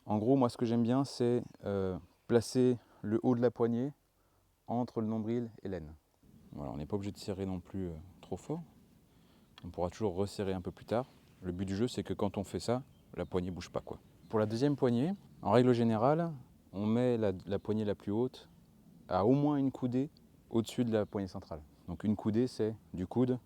En gros, moi ce que j'aime bien, c'est placer le haut de la poignée entre le nombril et l'aine. Voilà, on n'est pas obligé de serrer non plus trop fort. On pourra toujours resserrer un peu plus tard. Le but du jeu, c'est que quand on fait ça, la poignée ne bouge pas, quoi. Pour la deuxième poignée, en règle générale, on met la poignée la plus haute à au moins une coudée au-dessus de la poignée centrale. Donc une coudée, c'est du coude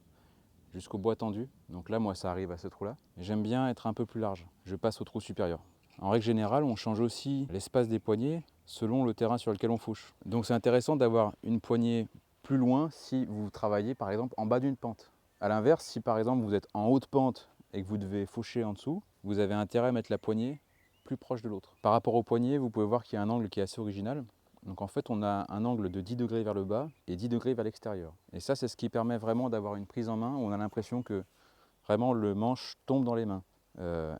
jusqu'au bois tendu. Donc là, moi, ça arrive à ce trou-là. J'aime bien être un peu plus large. Je passe au trou supérieur. En règle générale, on change aussi l'espace des poignées selon le terrain sur lequel on fauche. Donc c'est intéressant d'avoir une poignée plus loin si vous travaillez par exemple en bas d'une pente. A l'inverse, si par exemple vous êtes en haute pente et que vous devez faucher en dessous, vous avez intérêt à mettre la poignée plus proche de l'autre. Par rapport aux poignets, vous pouvez voir qu'il y a un angle qui est assez original. Donc en fait, on a un angle de 10 degrés vers le bas et 10 degrés vers l'extérieur. Et ça, c'est ce qui permet vraiment d'avoir une prise en main où on a l'impression que vraiment le manche tombe dans les mains.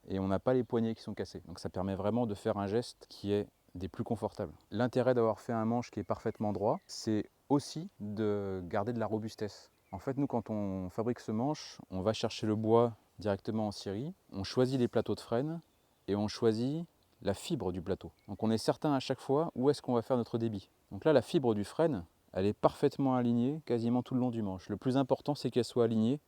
Et on n'a pas les poignets qui sont cassés. Donc ça permet vraiment de faire un geste qui est des plus confortables. L'intérêt d'avoir fait un manche qui est parfaitement droit, c'est aussi de garder de la robustesse. En fait, nous, quand on fabrique ce manche, on va chercher le bois directement en scierie, on choisit les plateaux de frêne et on choisit la fibre du plateau. Donc on est certain à chaque fois où est-ce qu'on va faire notre débit. Donc là, la fibre du frêne, elle est parfaitement alignée quasiment tout le long du manche. Le plus important, c'est qu'elle soit alignée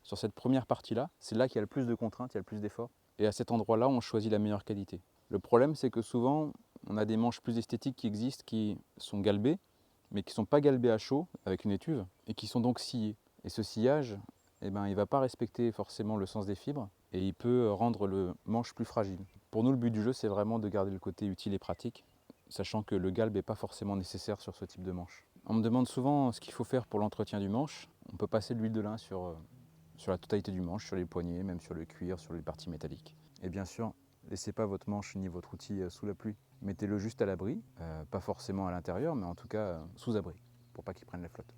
sur cette première partie-là. C'est là qu'il y a le plus de contraintes, il y a le plus d'efforts. Et à cet endroit-là, on choisit la meilleure qualité. Le problème, c'est que souvent, on a des manches plus esthétiques qui existent, qui sont galbées, mais qui ne sont pas galbées à chaud, avec une étuve, et qui sont donc sciées. Et ce sillage, eh ben, il ne va pas respecter forcément le sens des fibres, et il peut rendre le manche plus fragile. Pour nous, le but du jeu, c'est vraiment de garder le côté utile et pratique, sachant que le galbe n'est pas forcément nécessaire sur ce type de manche. On me demande souvent ce qu'il faut faire pour l'entretien du manche. On peut passer de l'huile de lin sur la totalité du manche, sur les poignets, même sur le cuir, sur les parties métalliques. Et bien sûr, laissez pas votre manche ni votre outil sous la pluie. Mettez-le juste à l'abri, pas forcément à l'intérieur, mais en tout cas sous abri, pour pas qu'il prenne la flotte.